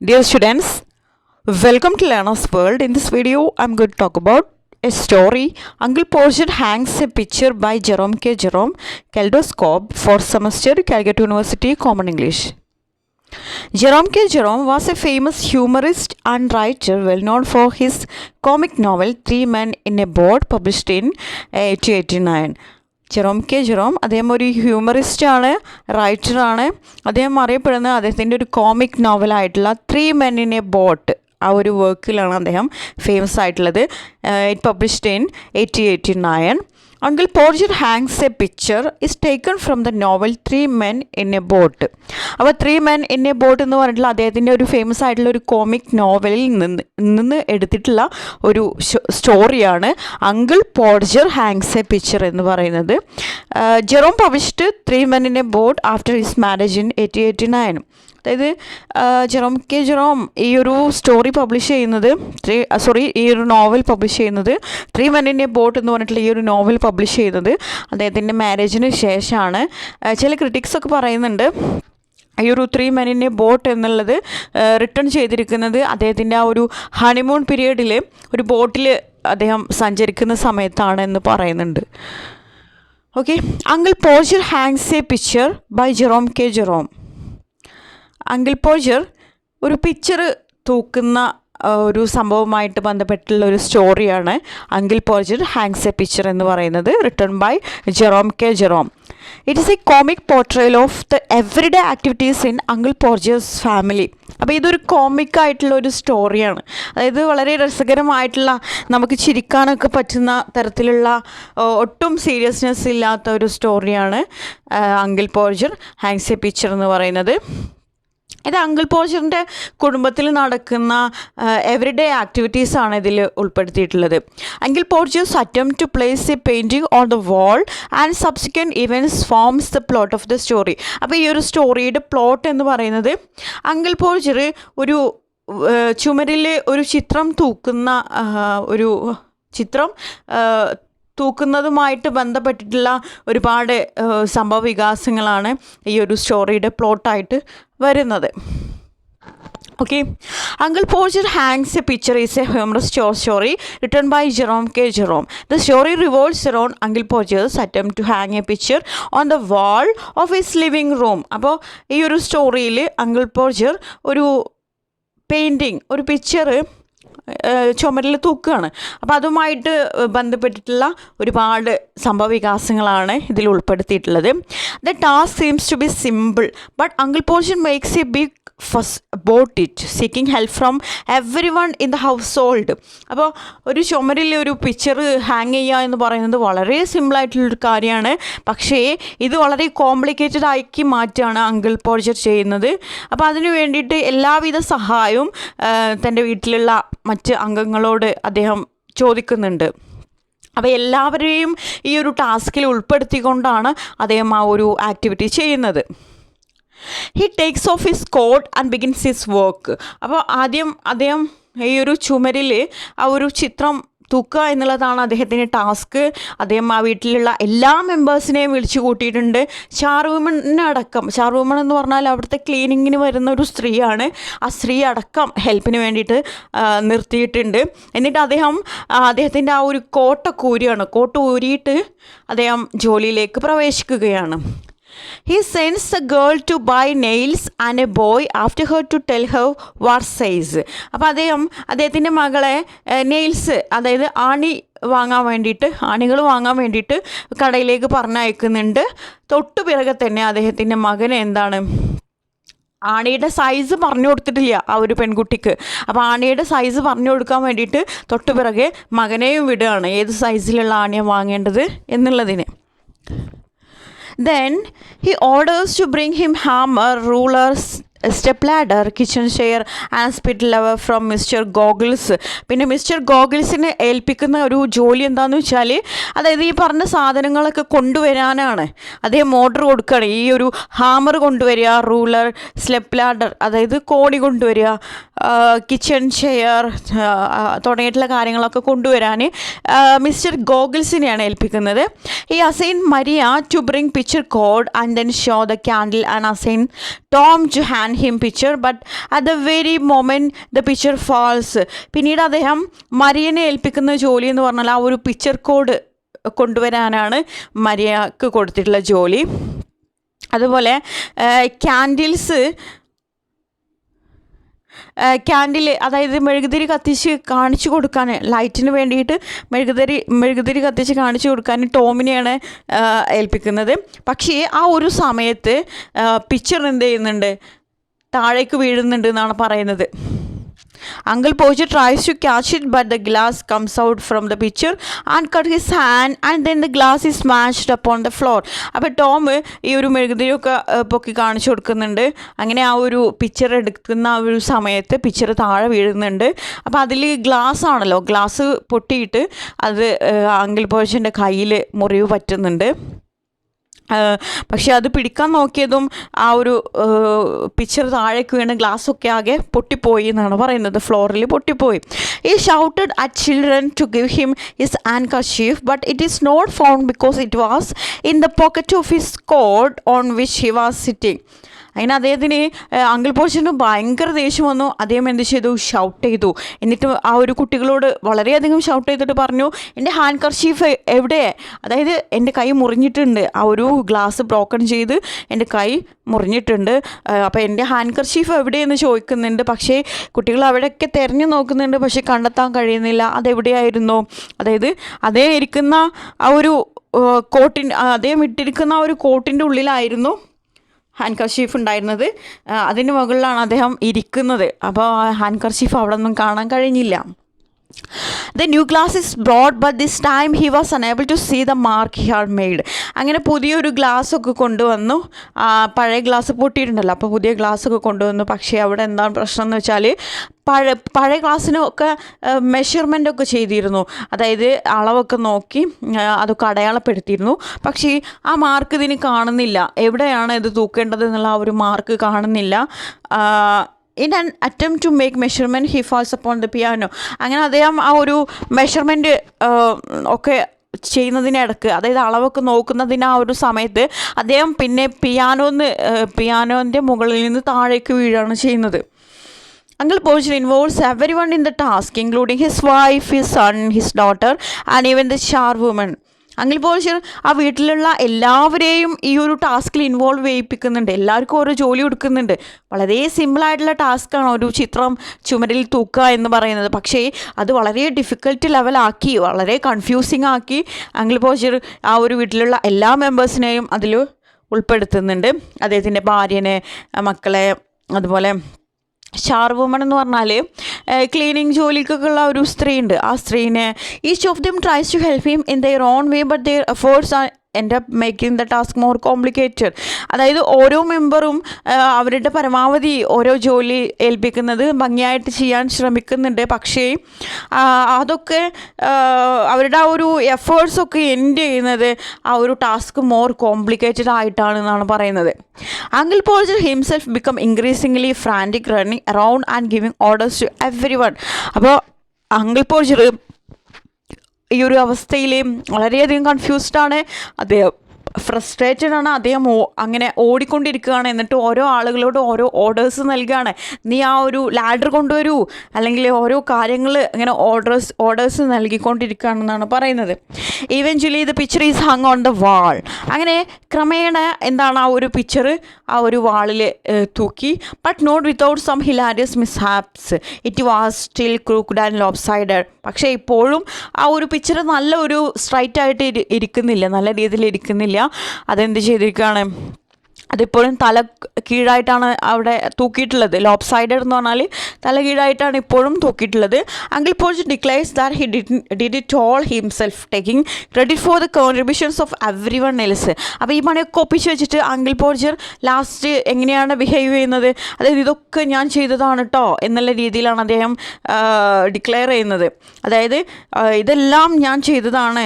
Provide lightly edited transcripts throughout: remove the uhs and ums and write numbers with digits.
Dear students, welcome to Learner's World. In this video, I'm going to talk about a story. Uncle Portia hangs a picture by Jerome K. Jerome, Kaleidoscope, 4th semester, Calcutta University, Common English. Jerome K. Jerome was a famous humorist and writer well known for his comic novel Three Men in a Boat, published in 1889. Jerome K Jerome അദ്ദേഹം ഒരു ഹ്യൂമറിസ്റ്റാണ്, റൈറ്ററാണ്. അദ്ദേഹം അറിയപ്പെടുന്നത് അദ്ദേഹത്തിൻ്റെ ഒരു comic നോവലായിട്ടുള്ള three men in a boat, ആ ഒരു വർക്കിലാണ് അദ്ദേഹം ഫേമസ് ആയിട്ടുള്ളത്. It published in 1889. Uncle Portia hangs a picture is taken from the novel Three Men in a Boat. അപ്പോൾ three men in a boat എന്ന് പറഞ്ഞിട്ടുള്ള അദ്ദേഹത്തിൻ്റെ ഒരു ഫേമസ് ആയിട്ടുള്ള ഒരു കോമിക് നോവലിൽ നിന്ന് എടുത്തിട്ടുള്ള ഒരു സ്റ്റോറിയാണ് uncle Podger hangs a picture എന്ന് പറയുന്നത്. Jerome published three men in a boat after his marriage in 1889. അതായത് ജെറോം കെ ജെറോം ഈ ഒരു സ്റ്റോറി പബ്ലിഷ് ചെയ്യുന്നത് ഈ ഒരു നോവൽ പബ്ലിഷ് ചെയ്യുന്നത് three men in a boat എന്ന് പറഞ്ഞിട്ടുള്ള ഈ ഒരു നോവൽ പബ്ലിഷ് ചെയ്യുന്നത് അദ്ദേഹത്തിൻ്റെ മാരേജിന് ശേഷമാണ്. ചില ക്രിറ്റിക്സൊക്കെ പറയുന്നുണ്ട് ഈ ഒരു three men in a boat എന്നുള്ളത് റിട്ടേൺ ചെയ്തിരിക്കുന്നത് അദ്ദേഹത്തിൻ്റെ ആ ഒരു ഹണിമൂൺ പീരീഡിൽ ഒരു ബോട്ടിൽ അദ്ദേഹം സഞ്ചരിക്കുന്ന സമയത്താണ് എന്ന് പറയുന്നുണ്ട്. Okay, uncle Podger hangs a picture by Jerome K Jerome. Uncle Podger ഒരു പിക്ചർ തൂക്കുന്ന ഒരു സംഭവമായിട്ട് ബന്ധപ്പെട്ടുള്ള ഒരു സ്റ്റോറിയാണ് uncle Podger hangs a picture എന്ന് പറയുന്നത്, written by Jerome K Jerome. It is a comic portrayal of the everyday activities in uncle Podger's family. അപ്പോൾ ഇതൊരു കോമിക്കായിട്ടുള്ള ഒരു സ്റ്റോറിയാണ്. അതായത് വളരെ രസകരമായിട്ടുള്ള, നമുക്ക് ചിരിക്കാനൊക്കെ പറ്റുന്ന തരത്തിലുള്ള, ഒട്ടും സീരിയസ്നെസ് ഇല്ലാത്ത ഒരു സ്റ്റോറിയാണ് uncle Podger hangs a picture എന്ന് പറയുന്നത്. ഇത് അങ്കിൾ പോർജറിൻ്റെ കുടുംബത്തിൽ നടക്കുന്ന എവറിഡേ ആക്ടിവിറ്റീസാണ് ഇതിൽ ഉൾപ്പെടുത്തിയിട്ടുള്ളത്. Uncle Podger's attempt to place a painting on the wall and subsequent events forms the plot of the story. അപ്പോൾ ഈ ഒരു സ്റ്റോറിയുടെ പ്ലോട്ട് എന്ന് പറയുന്നത് അങ്കിൾ പോർജർ ഒരു ചുമരിൽ ഒരു ചിത്രം തൂക്കുന്നതുമായിട്ട് ബന്ധപ്പെട്ടിട്ടുള്ള ഒരുപാട് സംഭവ വികാസങ്ങളാണ് ഈ ഒരു സ്റ്റോറിയുടെ പ്ലോട്ടായിട്ട് വരുന്നത്. Okay, uncle Podger hangs a picture is a humorous story written by Jerome K Jerome. The story revolves around uncle Podger's attempt to hang a picture on the wall of his living room. അപ്പോൾ ഈ ഒരു സ്റ്റോറിയിൽ uncle Podger ഒരു picture ചുമരിൽ തൂക്കുകയാണ്. അപ്പോൾ അതുമായിട്ട് ബന്ധപ്പെട്ടിട്ടുള്ള ഒരുപാട് സംഭവവികാസങ്ങളാണ് ഇതിൽ ഉൾപ്പെടുത്തിയിട്ടുള്ളത്. The task seems to be simple but uncle Podger makes a big fuss about it, seeking help from everyone in the house ഹോൾഡ്. അപ്പോൾ ഒരു ചുമരിൽ ഒരു പിക്ചർ ഹാങ് ചെയ്യുക എന്ന് പറയുന്നത് വളരെ സിമ്പിളായിട്ടുള്ളൊരു കാര്യമാണ്. പക്ഷേ ഇത് വളരെ കോംപ്ലിക്കേറ്റഡ് ആക്കി മാറ്റുകയാണ് അങ്കിൾ പോർജർ ചെയ്യുന്നത്. അപ്പോൾ അതിനു വേണ്ടിയിട്ട് എല്ലാവിധ സഹായവും തൻ്റെ വീട്ടിലുള്ള മറ്റ് അംഗങ്ങളോട് അദ്ദേഹം ചോദിക്കുന്നുണ്ട്. അപ്പോൾ എല്ലാവരെയും ഈ ഒരു ടാസ്കിൽ ഉൾപ്പെടുത്തിക്കൊണ്ടാണ് അദ്ദേഹം ആ ഒരു ആക്ടിവിറ്റി ചെയ്യുന്നത്. He takes off his coat and begins his work. അപ്പോൾ ആദ്യം അദ്ദേഹം ഈ ഒരു ചുമരിൽ ആ ഒരു ചിത്രം തൂക്കുക എന്നുള്ളതാണ് അദ്ദേഹത്തിൻ്റെ ടാസ്ക്. അദ്ദേഹം ആ വീട്ടിലുള്ള എല്ലാ മെമ്പേഴ്സിനെയും വിളിച്ചു കൂട്ടിയിട്ടുണ്ട്. ചാർവുമൺ എന്ന് പറഞ്ഞാൽ അവിടുത്തെ ക്ലീനിങ്ങിന് വരുന്ന ഒരു സ്ത്രീയാണ്. ആ സ്ത്രീ അടക്കം ഹെൽപ്പിന് വേണ്ടിയിട്ട് നിർത്തിയിട്ടുണ്ട്. എന്നിട്ട് അദ്ദേഹത്തിൻ്റെ ആ ഒരു കോട്ട് ഊരിയിട്ട് അദ്ദേഹം ജോലിയിലേക്ക് പ്രവേശിക്കുകയാണ്. He sends the girl to buy nails and a boy after her to tell her what size. അപ്പോൾ അദ്ദേഹത്തിൻ്റെ മകളെ നെയിൽസ്, അതായത് ആണികൾ വാങ്ങാൻ വേണ്ടിയിട്ട് കടയിലേക്ക് പറഞ്ഞയക്കുന്നുണ്ട്. തൊട്ടു പിറകെ തന്നെ അദ്ദേഹത്തിൻ്റെ മകന് ആണിയുടെ സൈസ് പറഞ്ഞു കൊടുത്തിട്ടില്ല ആ ഒരു പെൺകുട്ടിക്ക്. അപ്പോൾ ആണിയുടെ സൈസ് പറഞ്ഞു കൊടുക്കാൻ വേണ്ടിയിട്ട് തൊട്ടു പിറകെ മകനെയും വിടുകയാണ്, ഏത് സൈസിലുള്ള ആണിയാണ് വാങ്ങേണ്ടത് എന്നുള്ളതിന്. Then he orders to bring him hammer, rulers, step ladder, kitchen chair and spit lever from mister goggles. പിന്നെ മിസ്റ്റർ ഗോഗിൾസിനെ ഏൽപ്പിക്കുന്ന ഒരു ജോലി എന്താണെന്ന് വെച്ചാൽ, അതായത് ഈ പറഞ്ഞ സാധനങ്ങളൊക്കെ കൊണ്ടുവരാനാണ്. അദ്ദേഹം ഓർഡർ കൊടുക്കുകയാണ്. ഈ ഒരു ഹാമർ കൊണ്ടുവരിക, റൂളർ, സ്റ്റെപ്പ് ലാഡർ അതായത് കോണി കൊണ്ടുവരിക, കിച്ചൺ ചെയർ തുടങ്ങിയിട്ടുള്ള കാര്യങ്ങളൊക്കെ കൊണ്ടുവരാൻ മിസ്റ്റർ ഗോഗിൾസിനെയാണ് ഏൽപ്പിക്കുന്നത്. ഈ assign Maria to bring picture cord and then show the candle and assign Tom to hand hand him picture but at the very moment the picture falls. പിന്നീട് അദ്ദേഹം മരിയനെ ഏൽപ്പിക്കുന്ന ജോലി എന്ന് പറഞ്ഞാൽ ആ ഒരു പിക്ചർ കോഡ് കൊണ്ടുവരാനാണ് മരിയക്ക് കൊടുത്തിട്ടുള്ള ജോലി. അതുപോലെ ക്യാൻഡിൽ അതായത് മെഴുകുതിരി കത്തിച്ച് കാണിച്ചു കൊടുക്കാൻ, ലൈറ്റിന് വേണ്ടിയിട്ട് മെഴുകുതിരി കത്തിച്ച് കാണിച്ചു കൊടുക്കാൻ ടോമിനെയാണ് ഏൽപ്പിക്കുന്നത്. പക്ഷേ ആ ഒരു സമയത്ത് പിക്ചർ എന്ത് ചെയ്യുന്നുണ്ട്, താഴേക്ക് വീഴുന്നുണ്ട് എന്നാണ് പറയുന്നത്. Uncle Poacher tries to catch it, but the glass comes out from the pitcher and cut his hand, and then the glass is smashed upon the floor. അപ്പോൾ ടോം ഈ ഒരു മെഴുകുതിരിയൊക്കെ പൊക്കി കാണിച്ചു കൊടുക്കുന്നുണ്ട്. അങ്ങനെ ആ ഒരു പിക്ചർ എടുക്കുന്ന ആ ഒരു സമയത്ത് പിക്ചർ താഴെ വീഴുന്നുണ്ട്. അപ്പോൾ അതിൽ ഗ്ലാസ് ആണല്ലോ, ഗ്ലാസ് പൊട്ടിയിട്ട് അത് അങ്കിൾ പോച്ചറിൻ്റെ കയ്യിൽ മുറിവ് പറ്റുന്നുണ്ട്. പക്ഷെ അത് പിടിക്കാൻ നോക്കിയതും ആ ഒരു പിക്ചർ താഴേക്ക് വീണ് ഗ്ലാസ്സൊക്കെ ആകെ പൊട്ടിപ്പോയി എന്നാണ് പറയുന്നത്, ഫ്ലോറിൽ പൊട്ടിപ്പോയി. He shouted at children to give him his handkerchief, but it is not found because it was in the pocket of his coat on which he was sitting. അതിന് അദ്ദേഹത്തിന് അങ്കിൾ പോച്ചറിന് ഭയങ്കര ദേഷ്യം വന്നു. അദ്ദേഹം എന്ത് ചെയ്തു, ഷൗട്ട് ചെയ്തു. എന്നിട്ട് ആ ഒരു കുട്ടികളോട് വളരെയധികം ഷൗട്ട് ചെയ്തിട്ട് പറഞ്ഞു, എൻ്റെ ഹാൻഡ് കർച്ചീഫ് എവിടെ, അതായത് എൻ്റെ കൈ മുറിഞ്ഞിട്ടുണ്ട്, ആ ഒരു ഗ്ലാസ് ബ്രോക്കൺ ചെയ്ത് എൻ്റെ കൈ മുറിഞ്ഞിട്ടുണ്ട്, അപ്പോൾ എൻ്റെ ഹാൻഡ് കർച്ചീഫ് എവിടെയെന്ന് ചോദിക്കുന്നുണ്ട്. പക്ഷേ കുട്ടികൾ അവിടെയൊക്കെ തിരഞ്ഞു നോക്കുന്നുണ്ട്, പക്ഷേ കണ്ടെത്താൻ കഴിയുന്നില്ല അതെവിടെയായിരുന്നു. അതായത് അതേ ഇരിക്കുന്ന ആ ഒരു അദ്ദേഹം ഇട്ടിരിക്കുന്ന ആ ഒരു കോട്ടിൻ്റെ ഉള്ളിലായിരുന്നു ഹാൻഡ് കർച്ചീഫ് ഉണ്ടായിരുന്നത്. അതിന് മുകളിലാണ് അദ്ദേഹം ഇരിക്കുന്നത്. അപ്പോൾ ഹാൻഡ് കർച്ചീഫ് അവിടെ ഒന്നും കാണാൻ കഴിഞ്ഞില്ല. The new glass is brought, but this time he was unable to see the mark he had made. അങ്ങനെ പുതിയൊരു ഗ്ലാസ്സൊക്കെ കൊണ്ടുവന്നു. പഴയ ഗ്ലാസ് പൊട്ടിയിട്ടുണ്ടല്ലോ, അപ്പോൾ പുതിയ ഗ്ലാസ്സൊക്കെ കൊണ്ടുവന്നു. പക്ഷേ അവിടെ എന്താണ് പ്രശ്നം എന്ന് വെച്ചാൽ പഴയ ഗ്ലാസ്സിനൊക്കെ മെഷർമെൻ്റൊക്കെ ചെയ്തിരുന്നു, അതായത് അളവൊക്കെ നോക്കി അതൊക്കെ അടയാളപ്പെടുത്തിയിരുന്നു. പക്ഷേ ആ മാർക്ക് ഇതിന് കാണുന്നില്ല, എവിടെയാണ് ഇത് തൂക്കേണ്ടത് എന്നുള്ള ആ ഒരു മാർക്ക് കാണുന്നില്ല. In an attempt to make measurement, he falls upon the piano. അങ്ങനെ അദ്ദേഹം ആ ഒരു മെഷർമെൻറ്റ് ഒക്കെ ചെയ്യുന്നതിനിടക്ക്, അതായത് അളവൊക്കെ നോക്കുന്നതിന് ആ ഒരു സമയത്ത് അദ്ദേഹം പിന്നെ പിയാനോൻ്റെ മുകളിൽ നിന്ന് താഴേക്ക് വീഴുകയാണ് ചെയ്യുന്നത്. Uncle Poacher involves everyone in the task, including his wife, his son, his daughter, and even the charwoman. Uncle poacher ആ വീട്ടിലുള്ള എല്ലാവരെയും ഈ ഒരു ടാസ്കിൽ ഇൻവോൾവ് ചെയ്യിപ്പിക്കുന്നുണ്ട്, എല്ലാവർക്കും ഓരോ ജോലി കൊടുക്കുന്നുണ്ട്. വളരെ സിമ്പിളായിട്ടുള്ള ടാസ്ക്കാണ് ഒരു ചിത്രം ചുമരിൽ തൂക്കുക എന്ന് പറയുന്നത്. പക്ഷേ അത് വളരെ ഡിഫിക്കൽട്ട് ലെവലാക്കി, വളരെ കൺഫ്യൂസിങ് ആക്കി അങ്കിൾ പോച്ചർ ആ ഒരു വീട്ടിലുള്ള എല്ലാ മെമ്പേഴ്സിനെയും അതിൽ ഉൾപ്പെടുത്തുന്നുണ്ട്. അദ്ദേഹത്തിൻ്റെ ഭാര്യനെ, മക്കളെ, അതുപോലെ ഷാർ വുമൺ എന്ന് പറഞ്ഞാൽ ക്ലീനിങ് ജോലിക്കൊക്കെ ഉള്ള ഒരു സ്ത്രീ ഉണ്ട്. ആ സ്ത്രീനെ each of them tries to help him in their own way, but their efforts are എൻ്റെ making the task more complicated. അതായത് ഓരോ മെമ്പറും അവരുടെ പരമാവധി ഓരോ ജോലി ഏൽപ്പിക്കുന്നത് ഭംഗിയായിട്ട് ചെയ്യാൻ ശ്രമിക്കുന്നുണ്ട്. പക്ഷേ അതൊക്കെ അവരുടെ ആ ഒരു എഫേർട്സൊക്കെ എൻഡ് ചെയ്യുന്നത് ആ ഒരു ടാസ്ക് മോർ കോംപ്ലിക്കേറ്റഡ് ആയിട്ടാണെന്നാണ് പറയുന്നത്. Uncle Poacher himself become increasingly frantic, running around and giving orders to everyone. അപ്പോൾ അങ്കിൾ പോച്ചർ ഈ ഒരു അവസ്ഥയിൽ വളരെയധികം കൺഫ്യൂസ്ഡാണ്, അദ്ദേഹം ഫ്രസ്ട്രേറ്റഡ് ആണ്. അദ്ദേഹം അങ്ങനെ ഓടിക്കൊണ്ടിരിക്കുകയാണ്. എന്നിട്ട് ഓരോ ആളുകളോട് ഓരോ ഓർഡേഴ്സ് നൽകുകയാണ്. നീ ആ ഒരു ലാഡർ കൊണ്ടുവരൂ, അല്ലെങ്കിൽ ഓരോ കാര്യങ്ങൾ ഇങ്ങനെ ഓർഡേഴ്സ് നൽകിക്കൊണ്ടിരിക്കുകയാണെന്നാണ് പറയുന്നത്. Eventually the picture is hung on the വാൾ. അങ്ങനെ ക്രമേണ എന്താണ് ആ ഒരു പിക്ചർ ആ ഒരു വാളിൽ തൂക്കി. But not without some hilarious mishaps, it was still crooked and lopsided. പക്ഷേ ഇപ്പോഴും ആ ഒരു പിക്ചർ നല്ല ഒരു സ്ട്രൈറ്റായിട്ട് ഇരിക്കുന്നില്ല, നല്ല രീതിയിൽ ഇരിക്കുന്നില്ല. അതെന്ത് ചെയ്തിരിക്കുകയാണ്, അതിപ്പോഴും തല കീഴായിട്ടാണ് അവിടെ തൂക്കിയിട്ടുള്ളത്. ലോപ്പ് സൈഡഡ് എന്ന് പറഞ്ഞാൽ തല കീഴായിട്ടാണ് ഇപ്പോഴും തൂക്കിയിട്ടുള്ളത്. Uncle Podger declares that he did it all himself, taking credit for the contributions of everyone else. അപ്പോൾ ഈ പണിയൊക്കെ ഒപ്പിച്ച് വെച്ചിട്ട് അങ്കിൾ പോച്ചർ ലാസ്റ്റ് എങ്ങനെയാണ് ബിഹേവ് ചെയ്യുന്നത്, അതായത് ഇതൊക്കെ ഞാൻ ചെയ്തതാണ് കേട്ടോ എന്നുള്ള രീതിയിലാണ് അദ്ദേഹം ഡിക്ലെയർ ചെയ്യുന്നത്. അതായത് ഇതെല്ലാം ഞാൻ ചെയ്തതാണ്,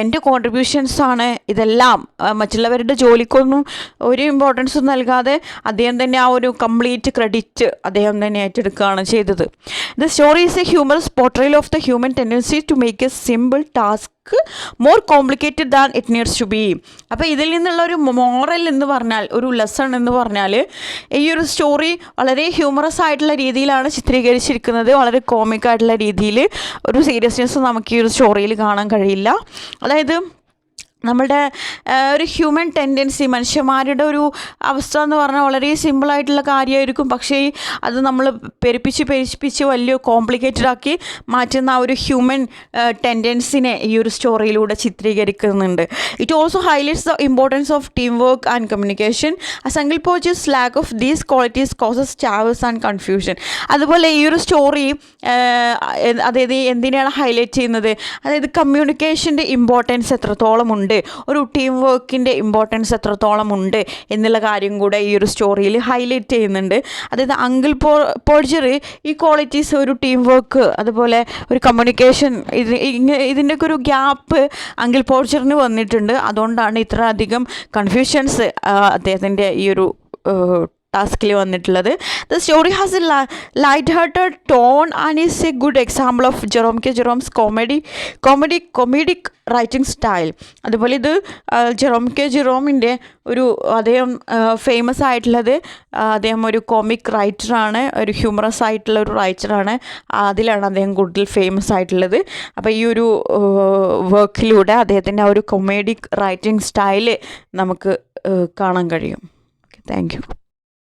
എൻ്റെ കോൺട്രിബ്യൂഷൻസാണ് ഇതെല്ലാം, മറ്റുള്ളവരുടെ ജോലിക്കൊന്നും ഒരു വലിയ ഇമ്പോർട്ടൻസ് നൽകാതെ അദ്ദേഹം തന്നെ ആ ഒരു കംപ്ലീറ്റ് ക്രെഡിറ്റ് അദ്ദേഹം തന്നെ ഏറ്റെടുക്കുകയാണ് ചെയ്തത്. The story is a humorous portrayal of the human tendency to make a simple task more complicated than it needs to be. അപ്പോൾ ഇതിൽ നിന്നുള്ള ഒരു മോറൽ എന്ന് പറഞ്ഞാൽ, ഒരു ലെസൺ എന്ന് പറഞ്ഞാൽ, ഈ ഒരു സ്റ്റോറി വളരെ ഹ്യൂമറസ് ആയിട്ടുള്ള രീതിയിലാണ് ചിത്രീകരിച്ചിരിക്കുന്നത്. വളരെ കോമിക് ആയിട്ടുള്ള രീതിയിൽ ഒരു സീരിയസ്നെസ് നമുക്ക് ഈ ഒരു സ്റ്റോറിയിൽ കാണാൻ കഴിയില്ല. അതായത് നമ്മളുടെ ഒരു ഹ്യൂമൻ ടെൻഡൻസി, മനുഷ്യന്മാരുടെ ഒരു അവസ്ഥ എന്ന് പറഞ്ഞാൽ വളരെ സിമ്പിളായിട്ടുള്ള കാര്യമായിരിക്കും. പക്ഷേ അത് നമ്മൾ പെരുപ്പിച്ച് വലിയ കോംപ്ലിക്കേറ്റഡ് ആക്കി മാറ്റുന്ന ആ ഒരു ഹ്യൂമൻ ടെൻഡൻസിനെ ഈ ഒരു സ്റ്റോറിയിലൂടെ ചിത്രീകരിക്കുന്നുണ്ട്. It also highlights the importance of team work and communication. As uncle Podger's lack of these qualities causes ചാവേഴ്സ് ആൻഡ് കൺഫ്യൂഷൻ. അതുപോലെ ഈ ഒരു സ്റ്റോറി അതായത് എന്തിനാണ് ഹൈലൈറ്റ് ചെയ്യുന്നത്, അതായത് കമ്മ്യൂണിക്കേഷൻ്റെ ഇമ്പോർട്ടൻസ് എത്രത്തോളം ഉണ്ട്, ഒരു ടീം വർക്കിൻ്റെ ഇമ്പോർട്ടൻസ് എത്രത്തോളം ഉണ്ട് എന്നുള്ള കാര്യം കൂടെ ഈ ഒരു സ്റ്റോറിയിൽ ഹൈലൈറ്റ് ചെയ്യുന്നുണ്ട്. അതായത് അങ്കിൾ പോർജർ ഈ ക്വാളിറ്റീസ്, ഒരു ടീം വർക്ക്, അതുപോലെ ഒരു കമ്മ്യൂണിക്കേഷൻ, ഇതിൻ്റെയൊക്കെ ഒരു ഗ്യാപ്പ് അങ്കിൾ പോർജറിന് വന്നിട്ടുണ്ട്. അതുകൊണ്ടാണ് ഇത്ര അധികം കൺഫ്യൂഷൻസ് അദ്ദേഹത്തിൻ്റെ ഈ ഒരു ടാസ്കിൽ വന്നിട്ടുള്ളത്. The story has a light hearted tone and is a good example of Jerome K Jerome's comedic writing style. അതുപോലെ ഇത് ജെറോം കെ ജെറോമിൻ്റെ അദ്ദേഹം ഫേമസ് ആയിട്ടുള്ളത്, അദ്ദേഹം ഒരു കോമിക് റൈറ്ററാണ്, ഒരു ഹ്യൂമറസ് ആയിട്ടുള്ള ഒരു റൈറ്ററാണ്. അതിലാണ് അദ്ദേഹം കൂടുതൽ ഫേമസ് ആയിട്ടുള്ളത്. അപ്പോൾ ഈ ഒരു വർക്കിലൂടെ അദ്ദേഹത്തിൻ്റെ ആ ഒരു കൊമേഡിക് റൈറ്റിംഗ് സ്റ്റൈല് നമുക്ക് കാണാൻ കഴിയും. Okay, thank you.